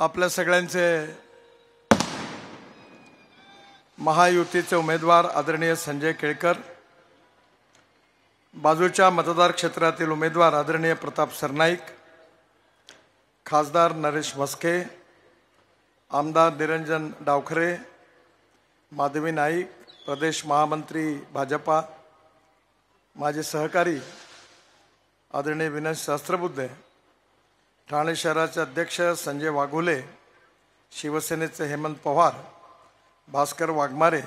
आपल्या सगळ्यांचे महायुतीचे उमेदवार आदरणीय संजय केळकर, बाजूच्या मतदार क्षेत्रातील उमेदवार आदरणीय प्रताप सरनाईक, खासदार नरेश म्हस्के, आमदार निरंजन डावखरे, माधवी नाईक, प्रदेश महामंत्री भाजपा, माझे सहकारी आदरणीय विनय सहस्त्रबुद्धे, ठाणे शहराचे अध्यक्ष संजय वाघोले, शिवसेनेचे हेमंत पवार, भास्कर वाघमारे,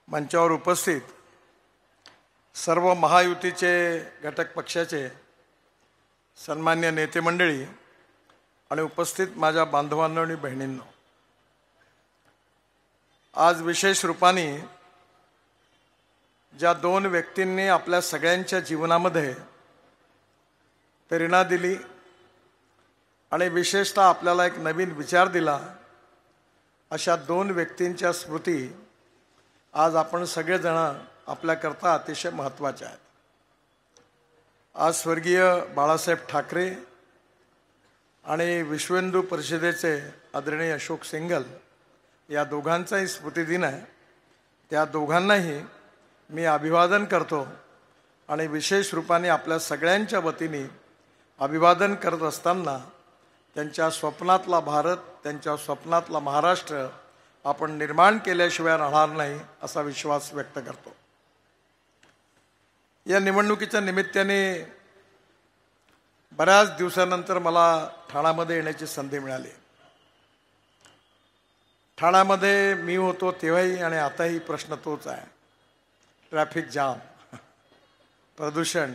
मंचावर उपस्थित सर्व महायुतीचे घटक पक्षाचे सन्मान्य नेते मंडळी आणि उपस्थित माझ्या बांधवांनो आणि बहिणींनो, आज विशेष रूपाने ज्या दोन व्यक्तींनी आपल्या सगळ्यांच्या जीवनामध्ये प्रेरणा दिली आणि विशेषतः आपल्याला एक नवीन विचार दिला, अशा दोन व्यक्तींच्या स्मृती आज आपण सगळेजण आपल्याकरता अतिशय महत्त्वाच्या आहेत. आज स्वर्गीय बाळासाहेब ठाकरे आणि विश्व हिंदू परिषदेचे आदरणीय अशोक सिंघल या दोघांचाही स्मृतिदिन आहे. त्या दोघांनाही मी अभिवादन करतो आणि विशेष रूपाने आपल्या सगळ्यांच्या वतीने अभिवादन करत असताना त्यांच्या स्वप्नातला भारत, त्यांच्या स्वप्नातला महाराष्ट्र आपण निर्माण केल्याशिवाय राहणार नाही असा विश्वास व्यक्त करतो. या निवडणुकीच्या निमित्ताने बऱ्याच दिवसानंतर मला ठाण्यामध्ये येण्याची संधी मिळाली. ठाण्यामध्ये मी होतो तेव्हाही आणि आताही प्रश्न तोच आहे, ट्रॅफिक जाम, प्रदूषण.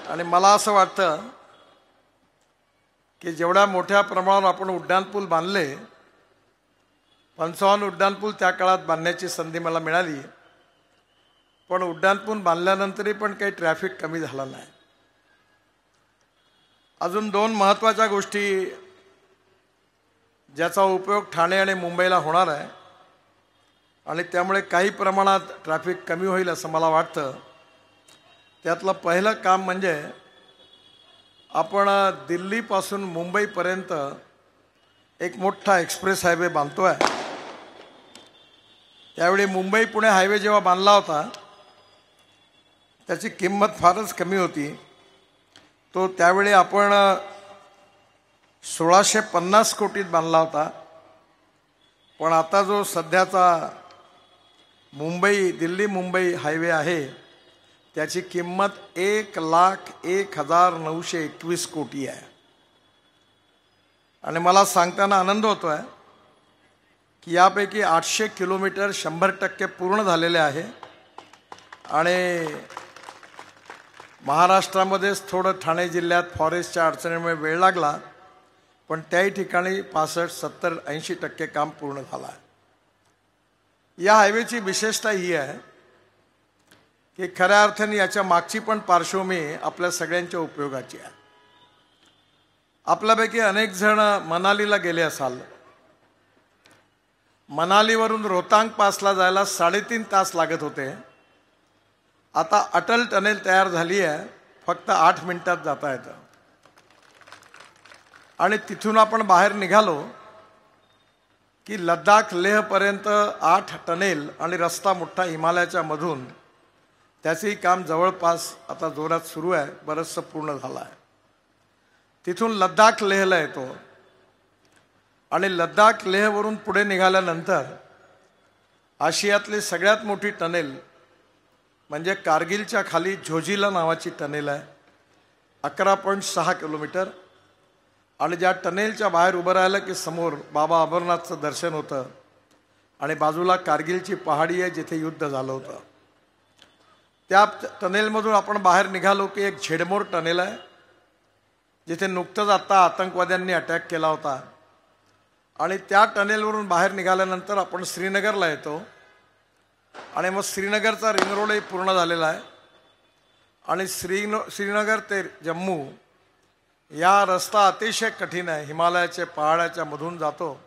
आणि मला असं वाटतं की जेवढ्या मोठ्या प्रमाणावर आपण उड्डाणपूल बांधले, 55 उड्डाणपूल त्या काळात बांधण्याची संधी मला मिळाली, पण उड्डाणपूल बांधल्यानंतरही पण काही ट्रॅफिक कमी झाला नाही. अजून दोन महत्त्वाच्या गोष्टी ज्याचा उपयोग ठाणे आणि मुंबईला होणार आहे आणि त्यामुळे काही प्रमाणात ट्रॅफिक कमी होईल असं मला वाटतं. त्यातलं पहिलं काम म्हणजे आपण दिल्लीपासून मुंबईपर्यंत एक मोठा एक्सप्रेस हायवे बांधतो आहे. त्यावेळी मुंबई पुणे हायवे जेव्हा बांधला होता त्याची किंमत फारच कमी होती. तो त्यावेळी आपण 1650 कोटीत बांधला होता. पण आता जो सध्याचा दिल्ली मुंबई हायवे आहे त्याची किंमत 1,01,921 कोटी आहे. आणि मला सांगताना आनंद होतो आहे की यापैकी 800 किलोमीटर 100% पूर्ण झालेले आहे. आणि महाराष्ट्रामध्येच थोडं ठाणे जिल्ह्यात फॉरेस्टच्या अडचणीमुळे वेळ लागला, पण त्याही ठिकाणी 65, 70, 80% काम पूर्ण झालं आहे. या हायवेची विशेषता ही आहे की खऱ्या अर्थाने याच्या मागची पण पार्श्वभूमी आपल्या सगळ्यांच्या उपयोगाची आहे. आपल्यापैकी अनेक जण मनालीला गेले असाल. मनालीवरून रोहतांग पासला जायला 3.5 तास लागत होते. आता अटल टनेल तयार झाली आहे, फक्त 8 मिनिटात जाता येतं. आणि तिथून आपण बाहेर निघालो की लडाख लेहपर्यंत 8 टनेल आणि रस्ता मोठा हिमालयाच्या मधून, त्याचंही काम जवळपास आता जोरात सुरू आहे, बरंचसं पूर्ण झालं आहे. तिथून लडाख लेहला येतो आणि लडाख लेहवरून पुढे निघाल्यानंतर आशियातली सगळ्यात मोठी टनेल म्हणजे कारगिलच्या खाली झोजिला नावाची टनेल आहे, 11.6 किलोमीटर. आणि ज्या टनेलच्या बाहेर उभं राहिलं की समोर बाबा अमरनाथचं दर्शन होतं आणि बाजूला कारगिलची पहाडी आहे जिथे युद्ध झालं होतं. त्या टनेलमधून आपण बाहेर निघालो की एक झेडमोर टनेल आहे जिथे नुकतंच आत्ता आतंकवाद्यांनी अटॅक केला होता. आणि त्या टनेलवरून बाहेर निघाल्यानंतर आपण श्रीनगरला येतो आणि मग श्रीनगरचा रिंग रोडही पूर्ण झालेला आहे. आणि श्रीनगर ते जम्मू या रस्ता अतिशय कठीण आहे, हिमालयाच्या पहाडाच्या मधून जातो.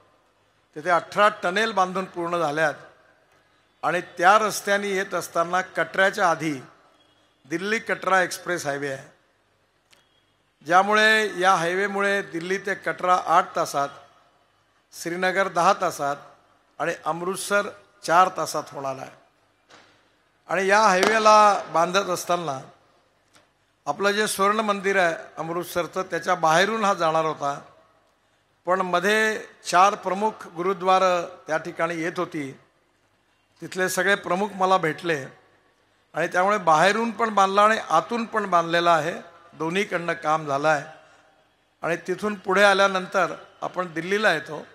तिथे 18 टनेल बांधून पूर्ण झाल्यात. आणि त्या रस्त्याने येत असताना कटऱ्याच्या आधी दिल्ली कटरा एक्सप्रेस हायवे आहे. ज्यामुळे या हायवेमुळे दिल्ली ते कटरा 8 तासात, श्रीनगर 10 तासात आणि अमृतसर 4 तासात होणार आहे. आणि या हायवेला बांधत असताना आपलं जे स्वर्ण मंदिर आहे अमृतसरचं, त्याच्या बाहेरून हा जाणार होता. पण मध्ये 4 प्रमुख गुरुद्वार त्या ठिकाणी येत होती. तिथले सगळे प्रमुख मला भेटले आणि त्यामुळे बाहेरून पण बांधला आणि आतून पण बांधलेला आहे. दोन्हीकडनं काम झालं आहे. आणि तिथून पुढे आल्यानंतर आपण दिल्लीला येतो.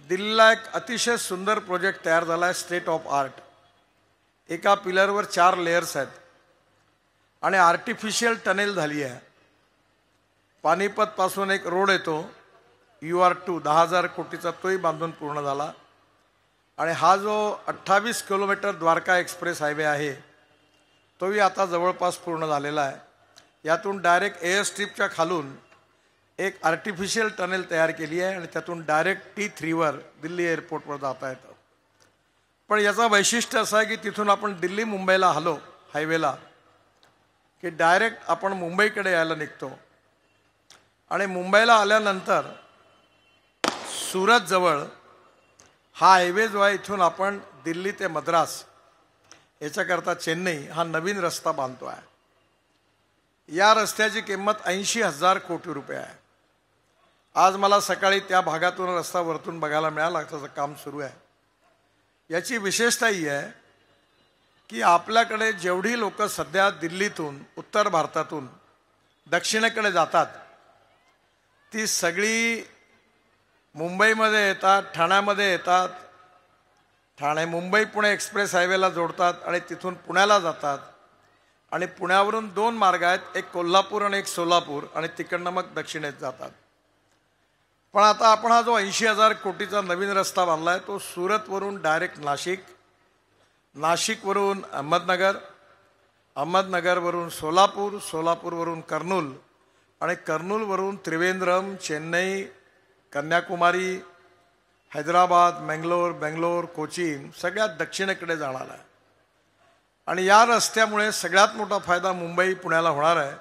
दिल्लीला एक अतिशय सुंदर प्रोजेक्ट तयार झाला आहे, स्टेट ऑफ आर्ट. एका पिलरवर 4 लेयर्स आहेत आणि आर्टिफिशियल टनेल झाली आहे. पानिपतपासून एक रोड येतो UR2 10,000 कोटीचा, तोही बांधून पूर्ण झाला. आणि हा जो 28 किलोमीटर द्वारका एक्सप्रेस हायवे आहे तोही आता जवळपास पूर्ण झालेला आहे. यातून डायरेक्ट एअर स्ट्रिपच्या खालून एक आर्टिफिशियल टनेल तयार केली आहे आणि त्यातून डायरेक्ट T3वर दिल्ली एअरपोर्टवर जाता येतं. पण याचं वैशिष्ट्य असं आहे की तिथून आपण दिल्ली मुंबईला हलो हायवेला की डायरेक्ट आपण मुंबईकडे यायला निघतो. आणि मुंबईला आल्यानंतर सुरतजवळ हा हायवे जो आहे, इथून आपण दिल्ली ते मद्रास याच्याकरता चेन्नई हा नवीन रस्ता बांधतो आहे. या रस्त्याची किंमत 80,000 कोटी रुपये आहे. आज मला सकाळी त्या भागातून रस्ता वरतून बघायला मिळाला, त्याचं काम सुरू आहे. याची विशेषता ही आहे की आपल्याकडे जेवढी लोक सध्या दिल्लीतून, उत्तर भारतातून दक्षिणेकडे जातात ती सगळी मुंबईमध्ये येतात, ठाण्यामध्ये येतात. ठाणे मुंबई पुणे एक्सप्रेस हायवेला जोडतात आणि तिथून पुण्याला जातात. आणि पुण्यावरून 2 मार्ग आहेत, एक कोल्हापूर आणि एक सोलापूर, आणि तिकडनं मग दक्षिणेत जातात. पण आता आपण हा जो 80,000 कोटीचा नवीन रस्ता बांधला आहे तो सुरतवरून डायरेक्ट नाशिक, नाशिकवरून अहमदनगर, अहमदनगरवरून सोलापूर, सोलापूरवरून कर्नूल आणि कर्नूलवरून त्रिवेंद्रम, चेन्नई, कन्याकुमारी, हैदराबाद, बेंगलोर, कोचीन सगळ्यात दक्षिणेकडे जाणार आहे. आणि या रस्त्यामुळे सगळ्यात मोठा फायदा मुंबई पुण्याला होणार आहे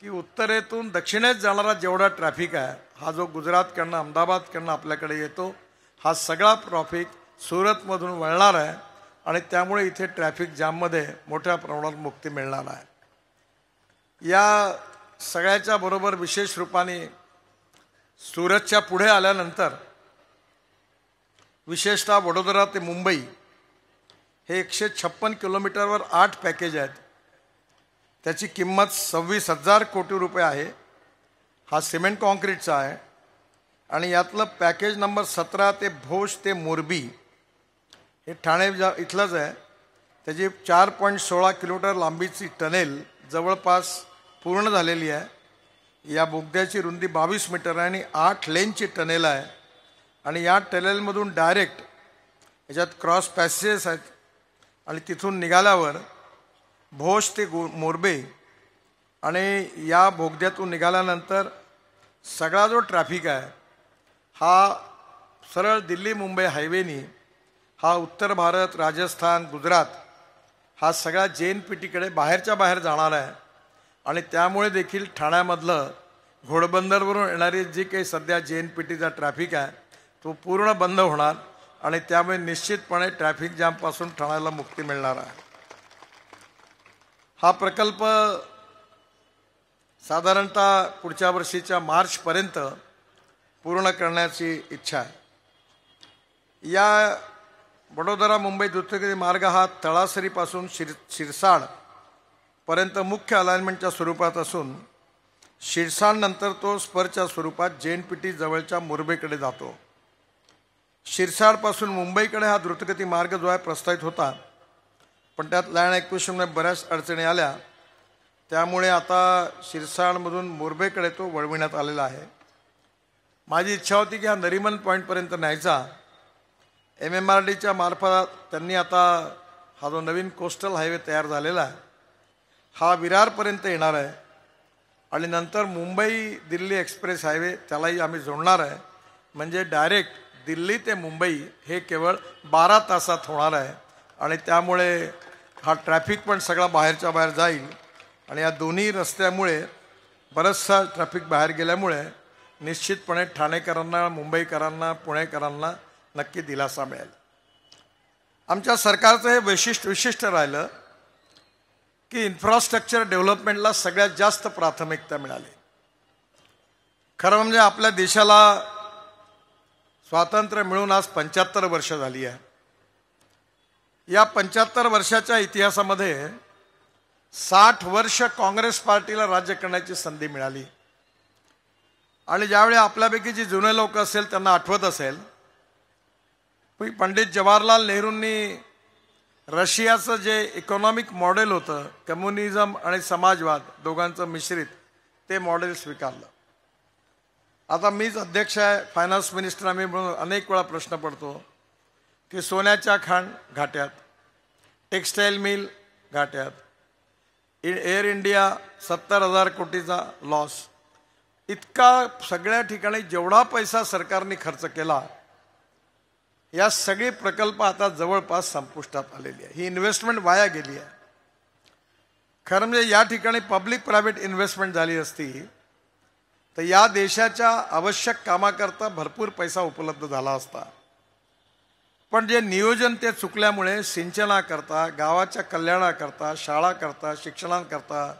की उत्तरेतून दक्षिणेत जाणारा जेवढा ट्रॅफिक आहे, हा जो गुजरातकडनं अहमदाबादकडनं आपल्याकडे येतो, हा सगळा ट्रॅफिक सुरतमधून वळणार आहे. आणि त्यामुळे इथे ट्रॅफिक जाममध्ये मोठ्या प्रमाणात मुक्ती मिळणार आहे. या सगळ्याच्या बरोबर विशेष रूपाने सुरतच्या पुढे आल्यानंतर विशेषतः वडोदरा ते मुंबई हे 156 किलोमीटरवर 8 पॅकेज आहेत. त्याची किंमत 26,000 कोटी रुपये आहे. हा सिमेंट कॉन्क्रीटचा आहे. आणि यातलं पॅकेज नंबर 17 ते भोज ते मोरबी हे ठाणे इथलंच आहे. त्याची 4.16 किलोमीटर लांबीची टनेल जवळपास पूर्ण झालेली आहे. या बोगद्याची रुंदी 22 मीटर आहे आणि 8 लेनची टनेल आहे. आणि या टनेलमधून डायरेक्ट याच्यात क्रॉस पॅसेजेस आहेत. आणि तिथून निघाल्यावर भोज ते मोरबे आणि या बोगद्यातून निघाल्यानंतर सगळा जो ट्रॅफिक आहे हा सरळ दिल्ली मुंबई हायवेनी हा उत्तर भारत, राजस्थान, गुजरात हा सगळा JNPTकडे बाहेरच्या बाहेर जाणार आहे. आणि त्यामुळे देखील ठाण्यामधलं घोडबंदरवरून येणारी जी काही सध्या JNPTचा ट्रॅफिक आहे तो पूर्ण बंद होणार. आणि त्यामुळे निश्चितपणे ट्रॅफिक जॅमपासून ठाण्याला मुक्ती मिळणार आहे. हा प्रकल्प साधारणतः पुढच्या वर्षीच्या मार्चपर्यंत पूर्ण करण्याची इच्छा आहे. या वडोदरा मुंबई द्रुतगती मार्ग हा तळासरीपासून शिरसाडपर्यंत मुख्य अलाइनमेंटच्या स्वरूपात असून शिरसाडनंतर तो स्परच्या स्वरूपात JNPT जवळच्या मोरबेकडे जातो. शिरसाडपासून मुंबईकडे हा द्रुतगती मार्ग जो आहे प्रस्तावित होता, पण त्यात लँड ॲक्विजिशनमध्ये बऱ्याच अडचणी आल्या. त्यामुळे आता शिरसाडमधून मोरबेकडे तो वळविण्यात आलेला आहे. माझी इच्छा होती की हा नरिमन पॉईंटपर्यंत न्यायचा. MMRDच्या मार्फत त्यांनी आता हा जो नवीन कोस्टल हायवे तयार झालेला आहे हा विरारपर्यंत येणार आहे. आणि नंतर मुंबई दिल्ली एक्सप्रेस हायवे त्यालाही आम्ही जोडणार आहे. म्हणजे डायरेक्ट दिल्ली ते मुंबई हे केवळ 12 तासात होणार आहे. आणि त्यामुळे हा ट्रॅफिक पण सगळा बाहेरच्या बाहेर जाईल. आणि या दोन्ही रस्त्यामुळे बरंचसा ट्रॅफिक बाहेर गेल्यामुळे निश्चितपणे ठाणेकरांना, मुंबईकरांना, पुणेकरांना नक्की दिलासा मिळेल. आमच्या सरकारचं हे विशिष्ट राहिलं की इन्फ्रास्ट्रक्चर डेव्हलपमेंटला सगळ्यात जास्त प्राथमिकता मिळाली. खरं म्हणजे आपल्या देशाला स्वातंत्र्य मिळून आज 75 वर्ष झाली आहे. या 75 वर्षाच्या इतिहासामध्ये 60 वर्ष काँग्रेस पार्टीला राज्य करण्याची संधी मिळाली. आणि ज्यावेळी आपल्यापैकी जी जुने लोक असेल त्यांना आठवत असेल की पंडित जवाहरलाल नेहरूंनी रशियाचं जे इकॉनॉमिक मॉडेल होतं, कम्युनिझम आणि समाजवाद दोघांचं मिश्रित, ते मॉडेल स्वीकारलं. आता मीच अध्यक्ष आहे, फायनान्स मिनिस्टर आम्ही म्हणून अनेक वेळा प्रश्न पडतो की सोन्याच्या खाण घाट्यात, टेक्स्टाईल मिल घाट्यात, एअर इंडिया 70,000 कोटीचा लॉस, इतका सगळ्या ठिकाणी जेवढा पैसा सरकारने खर्च केला, या सगळे प्रकल्प आता जवळपास संपुष्टात आलेली आहे. ही इन्व्हेस्टमेंट वाया गेली आहे. खरं म्हणजे या ठिकाणी पब्लिक प्रायव्हेट इन्व्हेस्टमेंट झाली असती तर या देशाच्या आवश्यक कामाकरता भरपूर पैसा उपलब्ध झाला असता. पण जे नियोजन ते चुकल्यामुळे सिंचनाकरता, गावाच्या कल्याणाकरता, शाळाकरता, शिक्षणाकरता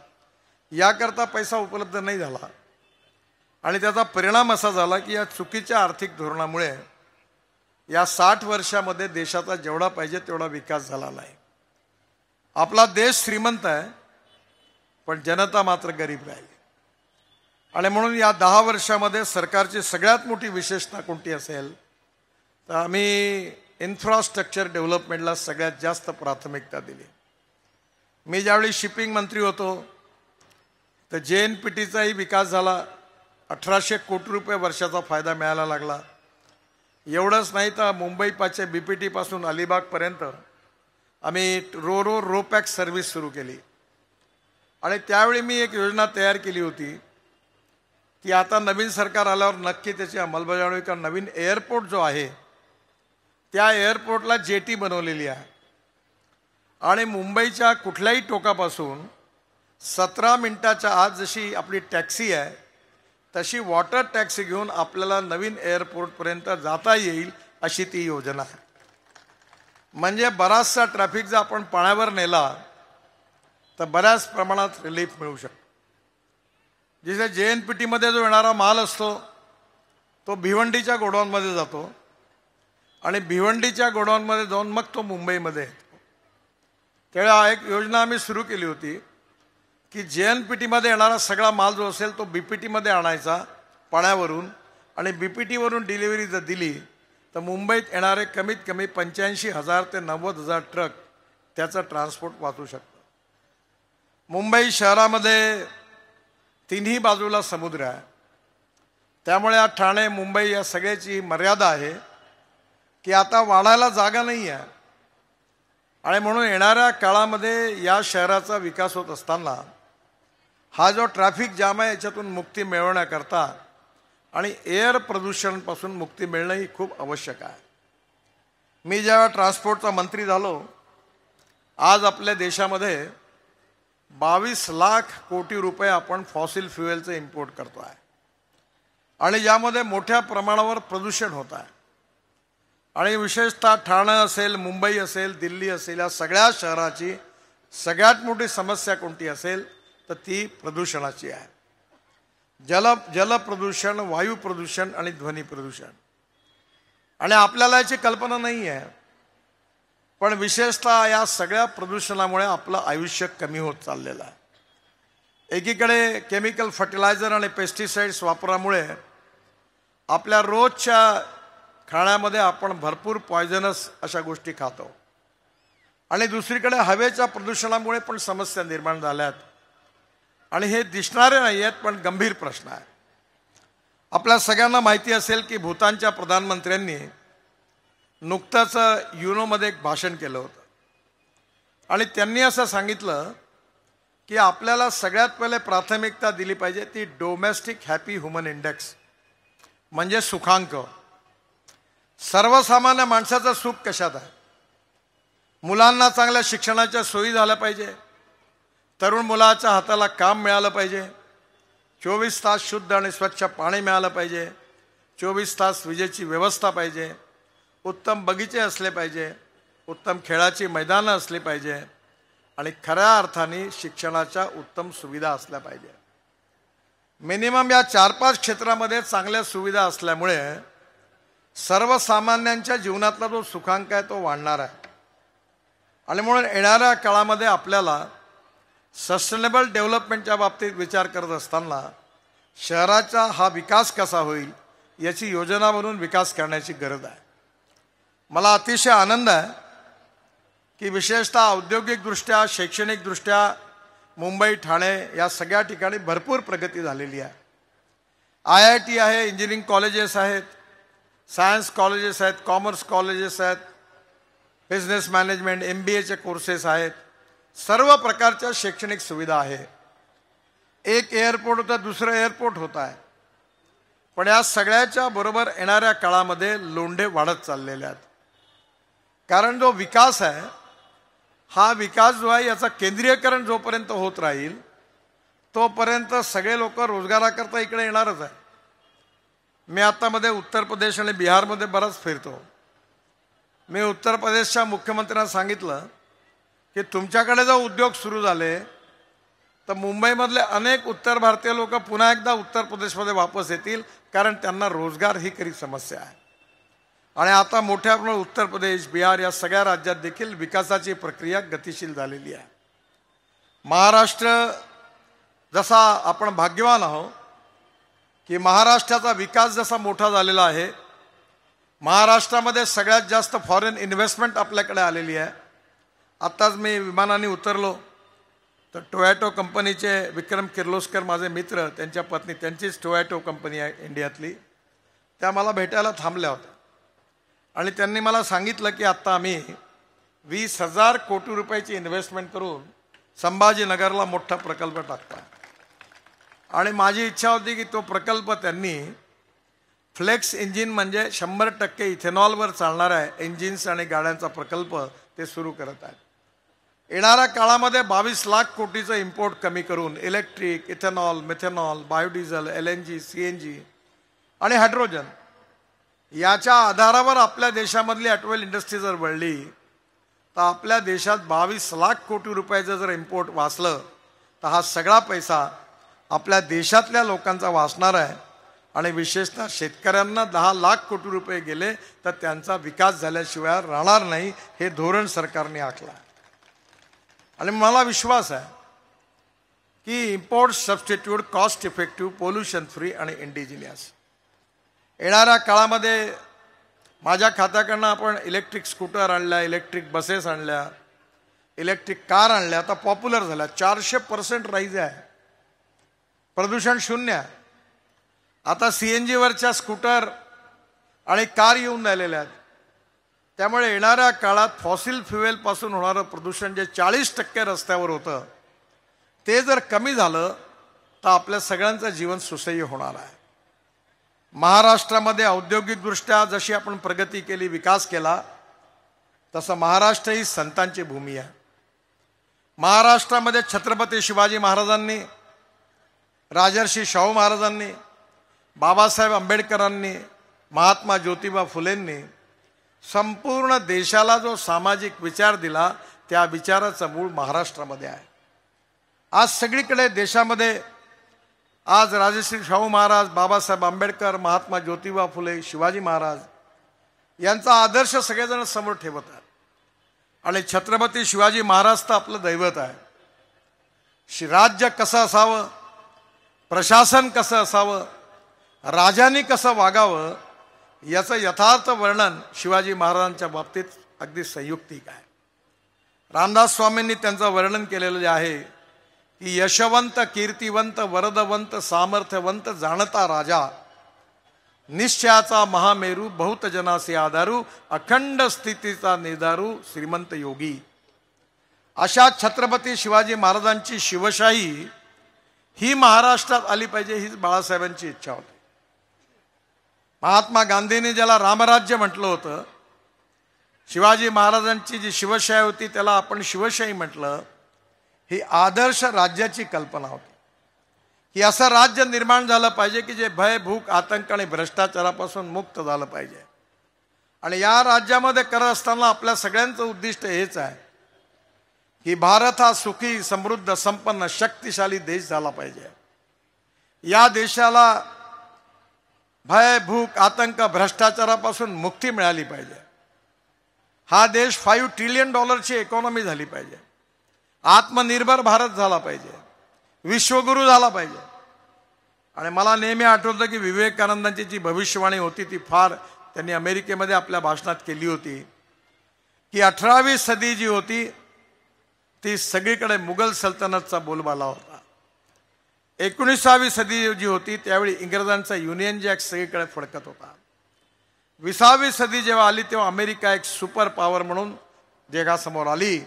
याकरता पैसा उपलब्ध नाही झाला. आणि त्याचा परिणाम असा झाला की या चुकीच्या आर्थिक धोरणामुळे या 60 वर्षामध्ये देशाचा जेवढा पाहिजे तेवढा विकास झाला नाही. आपला देश श्रीमंत आहे पण जनता मात्र गरीब राहिली. आणि म्हणून या 10 वर्षामध्ये सरकारची सगळ्यात मोठी विशेषता कोणती असेल तर आम्ही इन्फ्रास्ट्रक्चर डेव्हलपमेंटला सगळ्यात जास्त प्राथमिकता दिली. मी ज्यावेळी शिपिंग मंत्री होतो तर JNPTचाही विकास झाला. 1800 कोटी रुपये वर्षाचा फायदा मिळायला लागला. एवढंच नाही तर मुंबईपाचे BPT पासून अलिबागपर्यंत आम्ही रो पॅक सर्व्हिस सुरू केली. आणि त्यावेळी मी एक योजना तयार केली होती की आता नवीन सरकार आल्यावर नक्की त्याची अंमलबजावणी, कारण नवीन एअरपोर्ट जो आहे त्या एअरपोर्टला जेटी बनवलेली आहे. आणि मुंबईच्या कुठल्याही टोकापासून 17 मिनिटाच्या आत जशी आपली टॅक्सी आहे तशी वॉटर टॅक्सी घेऊन आपल्याला नवीन एअरपोर्टपर्यंत जाता येईल अशी ती योजना आहे. म्हणजे बराचसा ट्रॅफिक जर आपण पाण्यावर नेला तर बऱ्याच प्रमाणात रिलीफ मिळू शकतो. जिथे JNPTमध्ये जो येणारा माल असतो तो भिवंडीच्या गोडाऊनमध्ये जातो आणि भिवंडीच्या गोडाऊनमध्ये जाऊन मग तो मुंबईमध्ये येतो. तेव्हा एक योजना आम्ही सुरू केली होती की JNPTमध्ये येणारा सगळा माल जो असेल तो BPTमध्ये आणायचा पाण्यावरून, आणि BPTवरून डिलिव्हरी जर दिली तर मुंबईत येणारे कमीत कमी 85,000 ते 90,000 ट्रक त्याचं ट्रान्सपोर्ट वाचू शकतं. मुंबई शहरामध्ये तिन्ही बाजूला समुद्र आहे. त्यामुळे या ठाणे, मुंबई या सगळ्याची मर्यादा आहे की आता वाढायला जागा नाही आहे. आणि म्हणून येणाऱ्या काळामध्ये या शहराचा विकास होत असताना हा जो ट्रॅफिक जाम आहे याच्यातून मुक्ती मिळवण्याकरता आणि एअर प्रदूषणापासून मुक्ती मिळणं ही खूप आवश्यक आहे. मी जेव्हा ट्रान्सपोर्टचा मंत्री झालो, आज आपल्या देशामध्ये 22 लाख कोटी रुपये आपण फॉसिल फ्युएलचं इम्पोर्ट करतो आहे आणि यामध्ये मोठ्या प्रमाणावर प्रदूषण होत आहे. आणि विशेषतः ठाणे असेल, मुंबई असेल, दिल्ली असेल, या सगळ्या शहराची सगळ्यात मोठी समस्या कोणती असेल तर ती प्रदूषणाची आहे. जल प्रदूषण, वायू प्रदूषण आणि ध्वनी प्रदूषण. आणि आपल्याला याची कल्पना नाही आहे, पण विशेषतः या सगळ्या प्रदूषणामुळे आपलं आयुष्य कमी होत चाललेलं आहे. एकीकडे केमिकल फर्टिलायझर आणि पेस्टिसाइड्स वापरामुळे आपल्या रोजच्या खाण्यामध्ये आपण भरपूर पॉयझनस अशा गोष्टी खातो. आणि दुसरीकडे हवेच्या प्रदूषणामुळे पण समस्या निर्माण झाल्यात. आणि हे दिसणारे नाही आहेत पण गंभीर प्रश्न आहे. आपल्या सगळ्यांना माहिती असेल की भूतानच्या प्रधानमंत्र्यांनी नुकतंच युनोमध्ये एक भाषण केलं होतं आणि त्यांनी असं सांगितलं की आपल्याला सगळ्यात पहिले प्राथमिकता दिली पाहिजे ती डोमेस्टिक हॅपी ह्युमन इंडेक्स, म्हणजे सुखांक. सर्वसामान्य माणसाचं सुख कशात आहे? मुलांना चांगल्या शिक्षणाच्या सोयी झाल्या पाहिजे, तरुण मुलाच्या हाताला काम मिळालं पाहिजे, 24 तास शुद्ध आणि स्वच्छ पाणी मिळालं पाहिजे, 24 तास विजेची व्यवस्था पाहिजे, उत्तम बगीचे असले पाहिजे, उत्तम खेळाची मैदानं असली पाहिजे आणि खऱ्या अर्थाने शिक्षणाच्या उत्तम सुविधा असल्या पाहिजे. मिनिमम या 4-5 क्षेत्रामध्ये चांगल्या सुविधा असल्यामुळे सर्वसामान्यांच्या जीवनातला जो सुखांक आहे तो वाढणार आहे. आणि म्हणून येणाऱ्या काळामध्ये आपल्याला सस्टेनेबल डेव्हलपमेंटच्या बाबतीत विचार करत असताना शहराचा हा विकास कसा होईल याची योजना बनवून विकास करण्याची गरज आहे. मला अतिशय आनंद आहे की विशेषतः औद्योगिकदृष्ट्या, शैक्षणिकदृष्ट्या मुंबई, ठाणे या सगळ्या ठिकाणी भरपूर प्रगती झालेली आहे. IIT आहे, इंजिनिअरिंग कॉलेजेस आहेत, सायन्स कॉलेजेस आहेत, कॉमर्स कॉलेजेस आहेत, बिझनेस मॅनेजमेंट, MBAचे कोर्सेस आहेत, सर्व प्रकारच्या शैक्षणिक सुविधा आहे. एक एअरपोर्ट होतं, दुसरं एअरपोर्ट होत आहे. पण या सगळ्याच्या बरोबर येणाऱ्या काळामध्ये लोंढे वाढत चाललेले आहेत. कारण जो विकास आहे हा विकास जो आहे याचं केंद्रीयकरण जोपर्यंत होत राहील तोपर्यंत सगळे लोक रोजगाराकरता इकडे येणारच आहे. मी आतामध्ये उत्तर प्रदेश आणि बिहारमध्ये बराच फिरतो. मी उत्तर प्रदेशच्या मुख्यमंत्र्यांना सांगितलं की तुमच्याकडे जर उद्योग सुरू झाले तर मुंबईमधले अनेक उत्तर भारतीय लोक पुन्हा एकदा उत्तर प्रदेशमध्ये वापस येतील, कारण त्यांना रोजगार ही खरी समस्या आहे. आणि आता मोठ्या प्रमाणात उत्तर प्रदेश, बिहार या सगळ्या राज्यात देखील विकासाची प्रक्रिया गतिशील झालेली आहे. महाराष्ट्र जसा आपण भाग्यवान आहोत की महाराष्ट्राचा विकास जसा मोठा झालेला आहे, महाराष्ट्रामध्ये सगळ्यात जास्त फॉरेन इन्व्हेस्टमेंट आपल्याकडे आलेली आहे. आत्ताच मी विमानाने उतरलो तर टोयॅटो कंपनीचे विक्रम किर्लोस्कर माझे मित्र, त्यांच्या पत्नी, त्यांचीच टोयॅटो कंपनी आहे इंडियातली, त्या मला भेटायला थांबल्या होत्या. आणि त्यांनी मला सांगितलं की आत्ता आम्ही 20,000 कोटी रुपयाची इन्व्हेस्टमेंट करून संभाजीनगरला मोठा प्रकल्प टाकतो. आणि माझी इच्छा होती की तो प्रकल्प त्यांनी फ्लेक्स इंजिन म्हणजे 100% इथेनॉलवर चालणाऱ्या इंजिन्स आणि गाड्यांचा प्रकल्प ते सुरू करत आहेत. येणाऱ्या काळामध्ये 22 लाख कोटीचं इम्पोर्ट कमी करून electric, ethanol, methanol, biodiesel, LNG, CNG आणि हायड्रोजन याच्या आधारावर आपल्या देशामधली ऑटोमोबाईल इंडस्ट्री जर वळली तर आपल्या देशात 22 लाख कोटी रुपयाचं जर इम्पोर्ट वाचलं तर हा सगळा पैसा आपल्या देशातल्या लोकांचा वाचणार आहे. आणि विशेषतः शेतकऱ्यांना 10 लाख कोटी रुपये गेले तर त्यांचा विकास झाल्याशिवाय राहणार नाही, हे धोरण सरकारने आखलं. आणि मला विश्वास आहे की import substitute, cost effective, pollution free आणि इंडिजिनियस येणाऱ्या काळामध्ये माझ्या खात्याकडनं आपण इलेक्ट्रिक स्कूटर आणल्या, इलेक्ट्रिक बसेस आणल्या, इलेक्ट्रिक कार आणल्या, आता पॉप्युलर झाल्या. 400% राईज आहे. प्रदूषण शून्य आहे. आता CNGवरच्या स्कूटर आणि कार येऊन राहिलेल्या आहेत. त्यामुळे येणाऱ्या काळात फॉसिल फ्युएलपासून होणारं प्रदूषण जे 40% रस्त्यावर होतं ते जर कमी झालं तर आपल्या सगळ्यांचं जीवन सुसह्य होणार आहे. महाराष्ट्रामध्ये औद्योगिकदृष्ट्या जशी आपण प्रगती केली, विकास केला, तसं महाराष्ट्र ही संतांची भूमी आहे. महाराष्ट्रामध्ये छत्रपती शिवाजी महाराजांनी, राजर्षी शाहू महाराजांनी, बाबासाहेब आंबेडकरांनी, महात्मा ज्योतिबा फुलेंनी संपूर्ण देशाला जो सामाजिक विचार दिला त्या विचाराचं मूळ महाराष्ट्रामध्ये आहे. आज सगळीकडे देशामध्ये आज राजर्षी शाहू महाराज, बाबासाहेब आंबेडकर, महात्मा ज्योतिबा फुले, शिवाजी महाराज यांचा आदर्श सगळेजण समोर ठेवत आहेत. आणि छत्रपती शिवाजी महाराज तर आपलं दैवत आहे. राज्य कसं असावं, प्रशासन कसं असावं, राजांनी कसं वागावं याचं यथार्थ वर्णन शिवाजी महाराजांच्या बाबतीत अगदी संयुक्तिक आहे. रामदास स्वामींनी त्यांचं वर्णन केलेलं जे आहे की यशवंत, कीर्तिवंत, वरदवंत, सामर्थ्यवंत, जाणता राजा, निश्चयाचा महामेरू, बहुत जनासे आधारू, अखंड स्थितीचा निधारू, श्रीमंत योगी. अशा छत्रपती शिवाजी महाराजांची शिवशाही ही महाराष्ट्रात आली पाहिजे, हीच बाळासाहेबांची इच्छा होती. महात्मा गांधींनी ज्याला रामराज्य म्हटलं होतं, शिवाजी महाराजांची जी शिवशाही होती त्याला आपण शिवशाही म्हटलं. ही आदर्श राज्याची कल्पना होती. की असं राज्य निर्माण झालं पाहिजे की जे भय, भूक, आतंक आणि भ्रष्टाचारापासून मुक्त झालं पाहिजे. आणि या राज्यामध्ये करत असताना आपल्या सगळ्यांचं उद्दिष्ट हेच आहे की भारत हा सुखी, समृद्ध, संपन्न, शक्तिशाली देश झाला पाहिजे. या देशाला भय, भूक, आतंक, भ्रष्टाचारापासून मुक्ती मिळाली पाहिजे. हा देश $5 ट्रिलियन इकॉनॉमी झाली पाहिजे. आत्मनिर्भर भारत झाला पाहिजे. विश्वगुरू झाला पाहिजे. आणि मला नेहमी आठवतं की विवेकानंदांची जी भविष्यवाणी होती ती फार त्यांनी अमेरिकेमध्ये आपल्या भाषणात केली होती की 18वी सदी जी होती ती सगळीकडे मुघल सल्तनतचा बोलबाला होता. 19वी सदी जी होती त्यावेळी इंग्रजांचा युनियन जॅक सगळीकडे फडकत होता. 20वी सदी जेव्हा आली तेव्हा अमेरिका एक सुपर पॉवर म्हणून जगासमोर आली.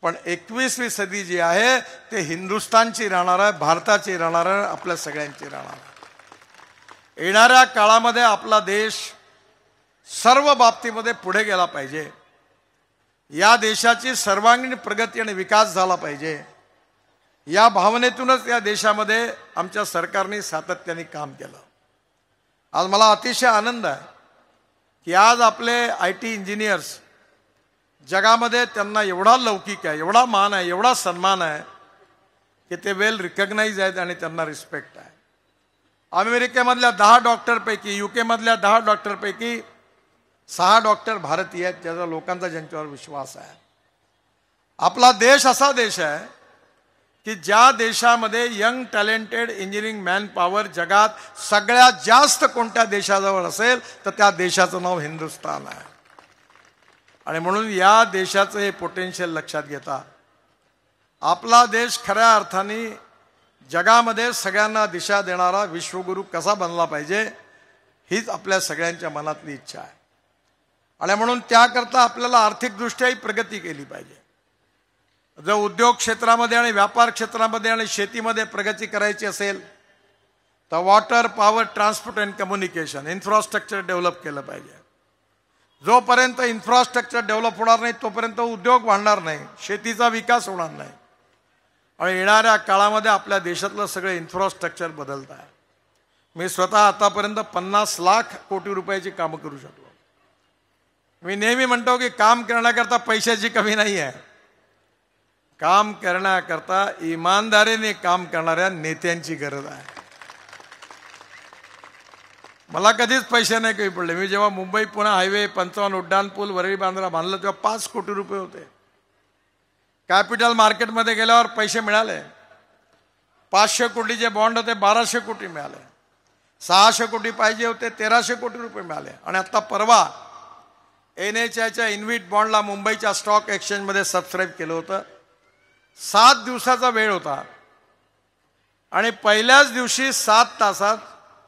पण 21वी सदी जी आहे ते हिंदुस्थानची राहणार आहे, भारताची राहणार आहे, आपल्या सगळ्यांची राहणार आहे. येणाऱ्या काळामध्ये आपला देश सर्व बाबतीमध्ये पुढे गेला पाहिजे. या देशाची सर्वांगीण प्रगती आणि विकास झाला पाहिजे. या भावनेतूनच या देशामध्ये आमच्या सरकारने सातत्याने काम केलं. आज मला अतिशय आनंद आहे की आज आपले IT इंजिनियर्स जगामध्ये त्यांना एवढा लौकिक आहे, एवढा मान आहे, एवढा सन्मान आहे की ते वेल रिकग्नाइज आहेत आणि त्यांना रिस्पेक्ट आहे. अमेरिकेमधल्या 10 डॉक्टरपैकी, UK मधल्या 10 डॉक्टरपैकी 6 डॉक्टर भारतीय आहेत, ज्याचा लोकांचा ज्यांच्यावर विश्वास आहे. आपला देश असा देश आहे की ज्या देशामध्ये young talented engineering man power जगात सगळ्यात जास्त कोणत्या देशाजवळ असेल तर त्या देशाचं नाव हिंदुस्थान आहे. आणि म्हणून या देशाचं हे पोटेन्शियल लक्षात घेता आपला देश खऱ्या अर्थाने जगामध्ये सगळ्यांना दिशा देणारा विश्वगुरू कसा बनला पाहिजे हीच आपल्या सगळ्यांच्या मनातली इच्छा आहे. आणि म्हणून त्याकरता आपल्याला आर्थिकदृष्ट्याही प्रगती केली पाहिजे. जर उद्योग क्षेत्रामध्ये आणि व्यापार क्षेत्रामध्ये आणि शेतीमध्ये प्रगती करायची असेल तर water, power, transport and communication infrastructure develop केलं पाहिजे. जोपर्यंत इन्फ्रास्ट्रक्चर डेव्हलप होणार नाही तोपर्यंत उद्योग वाढणार नाही, शेतीचा विकास होणार नाही. आणि येणाऱ्या काळामध्ये आपल्या देशातलं सगळं इन्फ्रास्ट्रक्चर बदलत आहे. मी स्वतः आतापर्यंत 50 लाख कोटी रुपयाची कामं करू शकलो. मी नेहमी म्हणतो की काम करण्याकरता पैशाची कमी नाही आहे. काम करण्याकरता इमानदारीने काम करणाऱ्या नेत्यांची गरज आहे. मला कधीच पैसे नाही कमी पडले. मी जेव्हा मुंबई पुणे हायवे 55 उड्डाणपूल वरळी बांद्रा बांधलं तेव्हा 5 कोटी रुपये होते. कॅपिटल मार्केटमध्ये गेल्यावर पैसे मिळाले. 500 कोटीचे बॉन्ड होते, 1200 कोटी मिळाले. 600 कोटी पाहिजे होते, 1300 कोटी रुपये मिळाले. आणि आता परवा NHIच्या इन्व्हिट बॉन्डला मुंबईच्या स्टॉक एक्सचेंजमध्ये सबस्क्राईब केलं होतं. 7 दिवसाचा वेळ होता आणि पहिल्याच दिवशी 7 तासात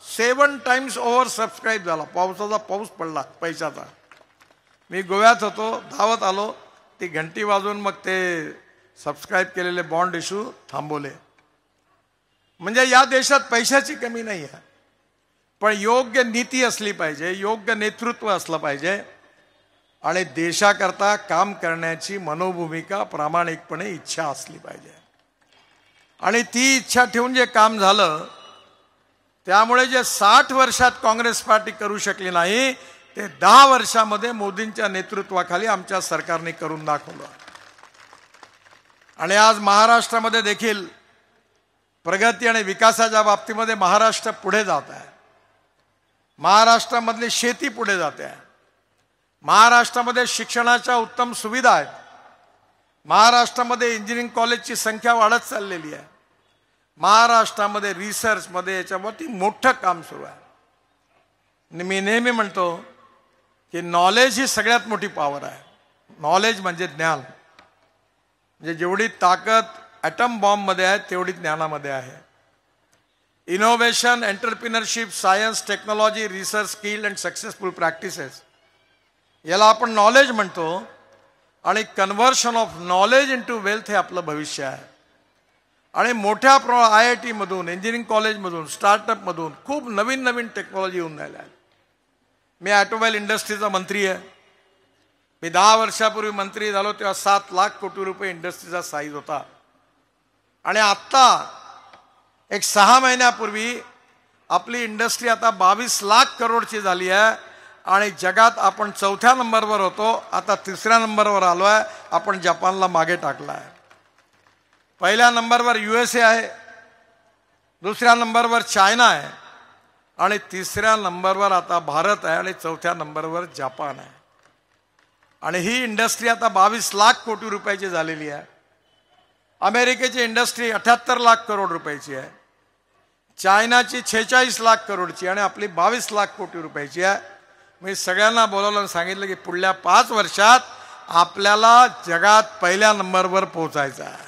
7 टाइम्स ओव्हर सबस्क्राईब झाला. पावसाचा पाऊस पडला पैशाचा. मी गोव्यात होतो, धावत आलो, ती घंटी वाजवून मग ते सबस्क्राईब केलेले बॉन्ड इश्यू थांबवले. म्हणजे या देशात पैशाची कमी नाही आहे, पण योग्य नीती असली पाहिजे, योग्य नेतृत्व असलं पाहिजे आणि देशाकरता काम करण्याची मनोभूमिका, प्रामाणिकपणे इच्छा असली पाहिजे. आणि ती इच्छा ठेवून जे काम झालं त्यामुळे जे 60 वर्षात काँग्रेस पार्टी करू शकली नाही ते 10 वर्षामध्ये मोदींच्या नेतृत्वाखाली आमच्या सरकारने करून दाखवलं. आणि आज महाराष्ट्रामध्ये देखील प्रगती आणि विकासाच्या बाबतीमध्ये महाराष्ट्र पुढे जात आहे. महाराष्ट्रामधली शेती पुढे जाते आहे. महाराष्ट्रामध्ये शिक्षणाच्या उत्तम सुविधा आहेत. महाराष्ट्रामध्ये इंजिनिअरिंग कॉलेजची संख्या वाढत चाललेली आहे. महाराष्ट्रामध्ये रिसर्चमध्ये याच्यावरती मोठं काम सुरू आहे. मी नेहमी म्हणतो की नॉलेज ही सगळ्यात मोठी पॉवर आहे. नॉलेज म्हणजे ज्ञान. म्हणजे जेवढी ताकद ॲटम बॉम्बमध्ये आहे तेवढी ज्ञानामध्ये आहे. Innovation, entrepreneurship, science, technology, research, skill and successful practices याला आपण नॉलेज म्हणतो. आणि conversion of knowledge into wealth हे आपलं भविष्य आहे. आणि मोठ्या IIT मधून, इंजिनिअरिंग कॉलेजमधून, स्टार्टअपमधून खूप नवीन नवीन टेक्नॉलॉजी येऊन राहिल्या आहेत. मी ऑटोमोबाईल इंडस्ट्रीचा मंत्री आहे. मी 10 वर्षापूर्वी मंत्री झालो तेव्हा 7 लाख कोटी रुपये इंडस्ट्रीचा साईज होता. आणि आत्ता एक 6 महिन्यापूर्वी आपली इंडस्ट्री आता 22 लाख करोडची झाली आहे आणि जगात आपण 4थ्या नंबरवर होतो, आता 3ऱ्या नंबरवर आलो आहे. आपण जपानला मागे टाकला आहे. पहिल्या नंबरवर USA आहे, 2ऱ्या नंबरवर चायना आहे आणि 3ऱ्या नंबरवर आता भारत आहे आणि 4थ्या नंबरवर जपान आहे. आणि ही इंडस्ट्री आता 22 लाख कोटी रुपयाची झालेली आहे. अमेरिकेची इंडस्ट्री 78 लाख करोड रुपयाची आहे, चायनाची 46 लाख करोडची आणि आपली 22 लाख कोटी रुपयाची आहे. मी सगळ्यांना बोलावलं आणि सांगितलं की पुढल्या 5 वर्षात आपल्याला जगात पहिल्या नंबरवर पोहोचायचं आहे.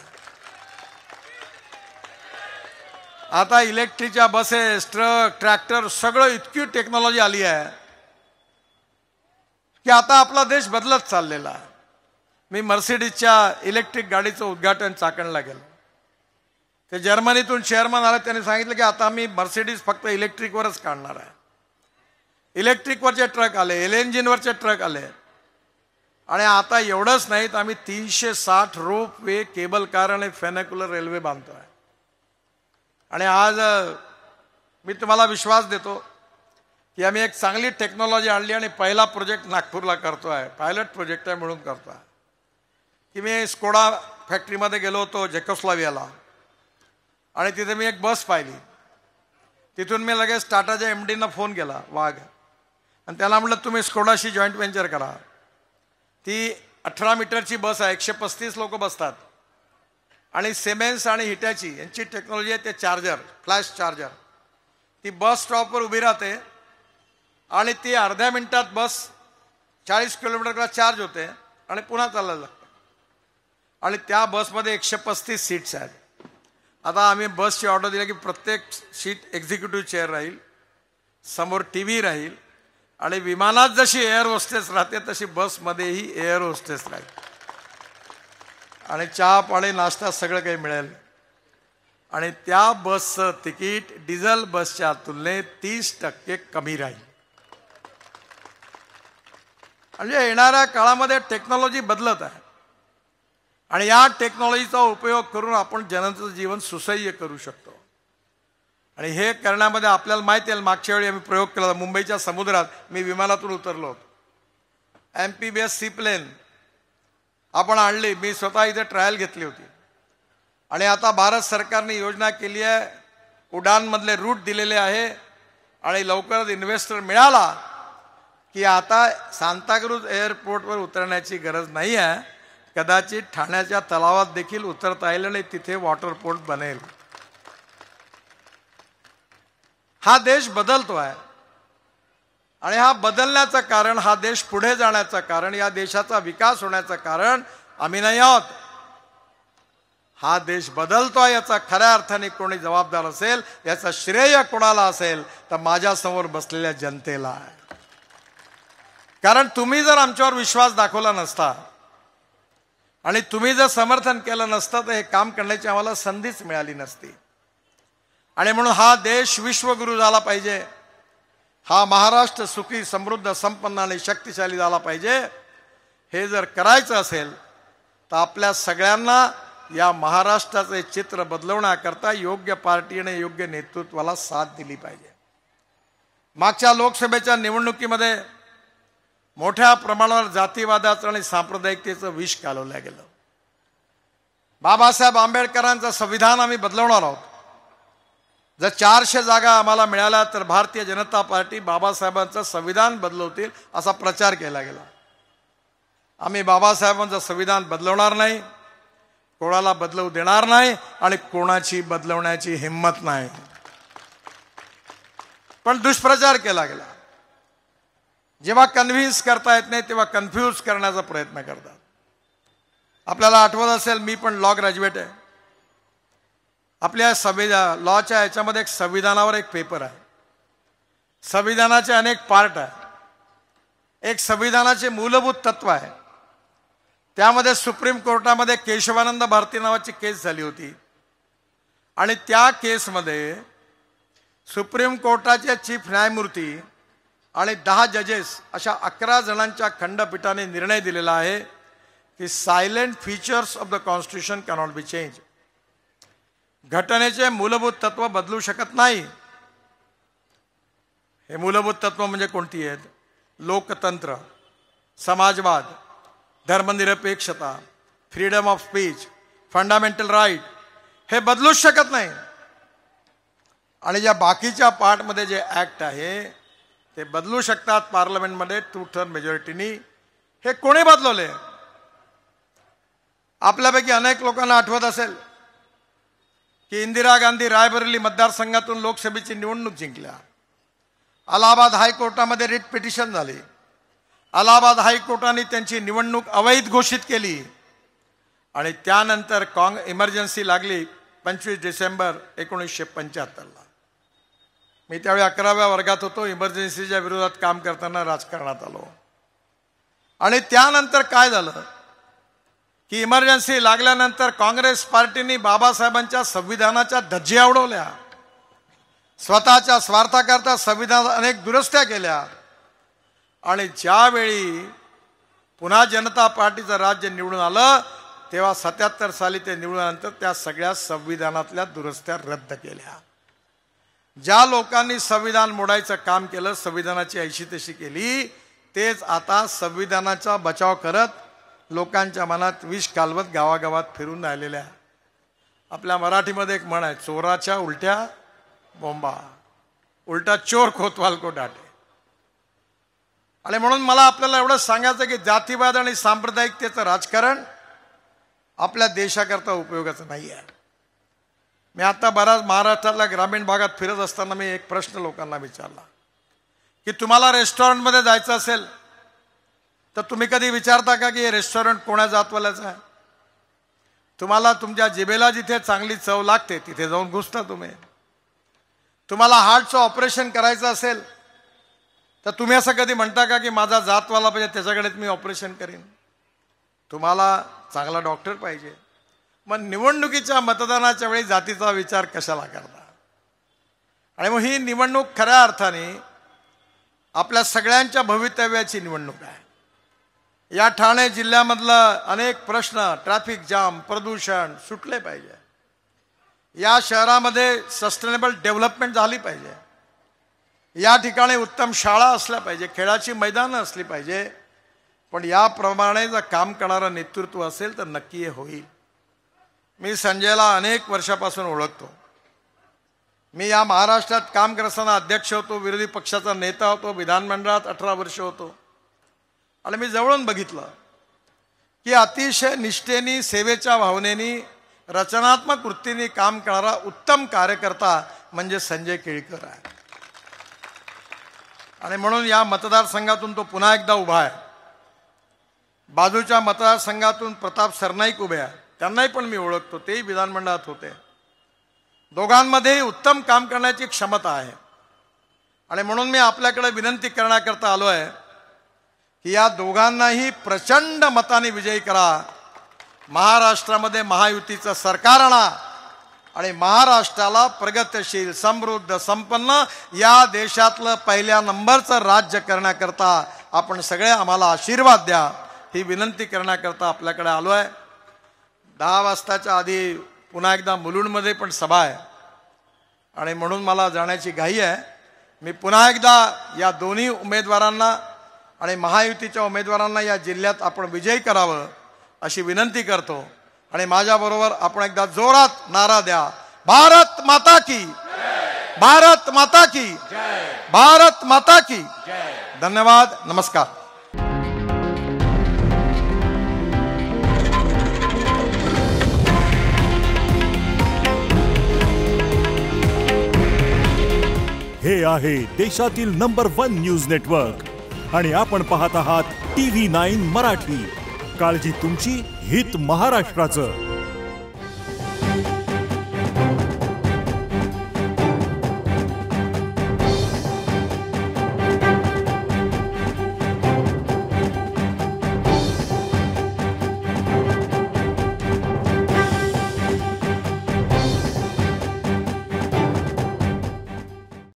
आता इलेक्ट्रिकच्या बसेस, ट्रक, ट्रॅक्टर सगळं इतकी टेक्नॉलॉजी आली आहे की आता आपला देश बदलत चाललेला आहे. मी मर्सिडीजच्या इलेक्ट्रिक गाडीचं उद्घाटन चाकणला गेलो. ते जर्मनीतून चेअरमन आले, त्यांनी सांगितलं की आता मी मर्सिडीज फक्त इलेक्ट्रिकवरच काढणार आहे. इलेक्ट्रिकवरचे ट्रक आले, LNG ट्रक आले आणि आता एवढंच नाही तर आम्ही 360 रोप वे, केबल कार आणि फेनिक्युलर रेल्वे बांधतोय. आणि आज मी तुम्हाला विश्वास देतो की आम्ही एक चांगली टेक्नॉलॉजी आणली आणि पहिला प्रोजेक्ट नागपूरला करतोय, पायलट प्रोजेक्ट आहे म्हणून करतोय. की मी स्कोडा फॅक्टरीमध्ये गेलो होतो झेकोस्लोवाकियाला आणि तिथे मी एक बस पाहिली. तिथून मी लगेच टाटाच्या MDना फोन केला, वाघ, आणि त्याला म्हटलं तुम्ही स्कोडाशी जॉईंट व्हेंचर करा. ती 18 मीटरची बस आहे, 135 लोक बसतात आणि सिमेन्स आणि हिटॅची यांची टेक्नॉलॉजी आहे. ते चार्जर, फ्लॅश चार्जर, ती बस स्टॉपवर उभी राहते आणि ती अर्ध्या मिनिटात बस 40 किलोमीटरला चार्ज होते आणि पुन्हा चालायला लागतं. आणि त्या बसमध्ये 135 सीट्स आहेत. आता आम्ही बसची ऑर्डर दिली की प्रत्येक सीट एक्झिक्युटिव्ह चेअर राहील, समोर TV राहील आणि विमानात जशी एअर होस्टेस राहते तशी बसमध्येही एअर होस्टेस राहील आणि चहा पाणी नाश्ता सगळं काही मिळेल. आणि त्या बसचं तिकीट डिझेल बसच्या तुलनेत 30% कमी राहील. म्हणजे येणाऱ्या काळामध्ये टेक्नॉलॉजी बदलत आहे आणि या टेक्नॉलॉजीचा उपयोग करून आपण जनाचं जीवन सुसह्य करू शकतो. आणि हे करण्यामध्ये आपल्याला माहिती आहे, मागच्या वेळी आम्ही प्रयोग केला मुंबईच्या समुद्रात. मी विमानातून उतरलो होतो, MPBS सी प्लेन आपण आणली, मी स्वतः इथे ट्रायल घेतली होती. आणि आता भारत सरकारने योजना केली आहे, उडानमधले रूट दिलेले आहे आणि लवकरच इन्व्हेस्टर मिळाला की आता सांताक्रूज एअरपोर्टवर उतरण्याची गरज नाही आहे. कदाचित ठाण्याच्या तलावात देखील उतरता येईल आणि तिथे वॉटर पोर्ट बनेल. हा देश बदलतो आहे आणि हा बदलण्याचं कारण, हा देश पुढे जाण्याचं कारण, या देशाचा विकास होण्याचं कारण आम्ही नाही आहोत. हा देश बदलतोय याचा खऱ्या अर्थाने कोणी जबाबदार असेल, याचा श्रेय कोणाला असेल तर माझ्यासमोर बसलेल्या जनतेला आहे. कारण तुम्ही जर आमच्यावर विश्वास दाखवला नसता आणि तुम्ही जर समर्थन केलं नसतं तर हे काम करण्याची आम्हाला संधीच मिळाली नसती. आणि म्हणून हा देश विश्वगुरू झाला पाहिजे, हा महाराष्ट्र सुखी, समृद्ध, संपन्न आणि शक्तिशाली झाला पाहिजे. हे जर करायचं असेल तर आपल्या सगळ्यांना या महाराष्ट्राचे चित्र बदलवण्याकरता योग्य पार्टी आणि योग्य नेतृत्वाला साथ दिली पाहिजे. मागच्या लोकसभेच्या निवडणुकीमध्ये मोठ्या प्रमाणावर जातीवादाचं आणि सांप्रदायिकतेचं विष कालवलं गेलं. बाबासाहेब आंबेडकरांचं संविधान आम्ही बदलवणार आहोत. जर 400 जागा आम्हाला मिळाल्या तर भारतीय जनता पार्टी बाबासाहेबांचं संविधान बदलवतील असा प्रचार केला गेला. आम्ही बाबासाहेबांचं संविधान बदलवणार नाही, कोणाला बदलवू देणार नाही आणि कोणाची बदलवण्याची हिंमत नाही. पण दुष्प्रचार केला गेला. जेव्हा कन्व्हिन्स करता येत नाही तेव्हा कन्फ्यूज करण्याचा प्रयत्न करतात. आपल्याला आठवत असेल, मी पण लॉ ग्रॅज्युएट आहे. आपल्या लॉच्या याच्यामध्ये एक संविधानावर एक पेपर आहे. संविधानाचे अनेक पार्ट आहे. एक संविधानाचे मूलभूत तत्व आहे. त्यामध्ये सुप्रीम कोर्टामध्ये केशवानंद भारती नावाची केस झाली होती आणि त्या केसमध्ये सुप्रीम कोर्टाचे चीफ न्यायमूर्ती आणि 10 जजेस अशा 11 जणांच्या खंडपीठाने निर्णय दिलेला आहे की silent features of the constitution cannot be change. घटनेचे मूलभूत तत्व बदलू शकत नाही. हे मूलभूत तत्व म्हणजे कोणती आहेत? लोकतंत्र, समाजवाद, धर्मनिरपेक्षता, freedom of speech, fundamental right हे बदलूच शकत नाही. आणि ज्या बाकीच्या पार्टमध्ये जे ॲक्ट आहे ते बदलू शकतात पार्लमेंटमध्ये 2/3 मेजॉरिटीनी. हे कोणी बदलवले? आपल्यापैकी अनेक लोकांना आठवत असेल की इंदिरा गांधी रायबरेली मतदारसंघातून लोकसभेची निवडणूक जिंकल्या. अलाहाबाद हायकोर्टामध्ये रिट पिटिशन झाली. अलाहाबाद हायकोर्टाने त्यांची निवडणूक अवैध घोषित केली आणि त्यानंतर इमर्जन्सी लागली 25 डिसेंबर 1975ला. मी त्यावेळी 11व्या वर्गात होतो. इमर्जन्सीच्या विरोधात काम करताना राजकारणात आलो. आणि त्यानंतर काय झालं की इमर्जन्सी लागल्यानंतर काँग्रेस पार्टीने बाबासाहेबांच्या संविधानाच्या धज्जिया उडवल्या. स्वतःच्या स्वार्थाकरता संविधान अनेक दुरुस्त्या केल्या. आणि ज्यावेळी पुन्हा जनता पार्टीचं राज्य निवडून आलं तेव्हा 77 साली ते निवडून आल्यानंतर त्या सगळ्या संविधानातल्या दुरुस्त्या रद्द केल्या. ज्या लोकांनी संविधान मोडायचं काम केलं, संविधानाची ऐशी तशी केली, तेच आता संविधानाचा बचाव करत लोकांच्या मनात विष कालवत गावागावात फिरून राहिलेल्या. आपल्या मराठीमध्ये एक म्हण आहे, चोराच्या उलट्या बोंबा, उलटा चोर कोतवाल को डाटे. आणि म्हणून मला आपल्याला एवढंच सांगायचं की जातीवाद आणि सांप्रदायिकतेचं राजकारण आपल्या देशाकरता उपयोगाचं नाही आहे. मी आता बराच महाराष्ट्रातल्या ग्रामीण भागात फिरत असताना मी एक प्रश्न लोकांना विचारला की तुम्हाला रेस्टॉरंटमध्ये जायचं असेल तर तुम्ही कधी विचारता का की हे रेस्टॉरंट कोण्या जातवाल्याचं आहे? तुम्हाला तुमच्या जिभेला जिथे चांगली चव लागते तिथे जाऊन घुसता तुम्ही. तुम्हाला हार्टचं ऑपरेशन करायचं असेल तर तुम्ही असं कधी म्हणता का की माझा जातवाला पाहिजे त्याच्याकडेच मी ऑपरेशन करीन? तुम्हाला चांगला डॉक्टर पाहिजे. मग निवडणुकीच्या मतदानाच्या वेळी जातीचा विचार कशाला करता? आणि मग ही निवडणूक खऱ्या अर्थाने आपल्या सगळ्यांच्या भवितव्याची निवडणूक आहे. या ठाणे जिल्ह्यामधलं अनेक प्रश्न, ट्रॅफिक जाम, प्रदूषण सुटले पाहिजे. या शहरामध्ये सस्टेनेबल डेव्हलपमेंट झाली पाहिजे. या ठिकाणी उत्तम शाळा असल्या पाहिजे, खेळाची मैदानं असली पाहिजे. पण याप्रमाणे जर काम करणारं नेतृत्व असेल तर नक्की हे होईल. मी संजयला अनेक वर्षापासून ओळखतो. मी या महाराष्ट्रात काम करत असताना अध्यक्ष होतो, विरोधी पक्षाचा नेता होतो, विधानमंडळात 18 वर्ष होतो. आणि मी जवळून बघितलं की अतिशय निष्ठेने, सेवेच्या भावनेने, रचनात्मक वृत्तीने काम करणारा उत्तम कार्यकर्ता म्हणजे संजय केळकर आहे. आणि म्हणून या मतदारसंघातून तो पुन्हा एकदा उभा आहे. बाजूच्या मतदारसंघातून प्रताप सरनाईक उभे आहे, त्यांनाही पण मी ओळखतो, तेही विधानमंडळात होते. दोघांमध्येही उत्तम काम करण्याची क्षमता आहे. आणि म्हणून मी आपल्याकडे विनंती करण्याकरता आलो आहे की या दोघांनाही प्रचंड मताने विजयी करा. महाराष्ट्रामध्ये महायुतीचं सरकार आणा आणि महाराष्ट्राला प्रगतशील, समृद्ध, संपन्न या देशातलं पहिल्या नंबरचं राज्य करण्याकरता आपण सगळे आम्हाला आशीर्वाद द्या, ही विनंती करण्याकरता आपल्याकडे आलो आहे. 10 वाजताच्या आधी पुन्हा एकदा मुलुंडमध्ये पण सभा आहे आणि म्हणून मला जाण्याची घाई आहे. मी पुन्हा एकदा या दोन्ही उमेदवारांना आणि महायुतीच्या उमेदवारांना या जिल्ह्यात आपण विजयी करावं अशी विनंती करतो. आणि माझ्याबरोबर आपण एकदा जोरात नारा द्या, भारत माता की, भारत माता की, भारत माता की. धन्यवाद, नमस्कार. हे आहे देशातील नंबर 1 न्यूज नेटवर्क आणि आपण पाहत आहात TV9 मराठी. काळजी तुमची, हित महाराष्ट्राचं.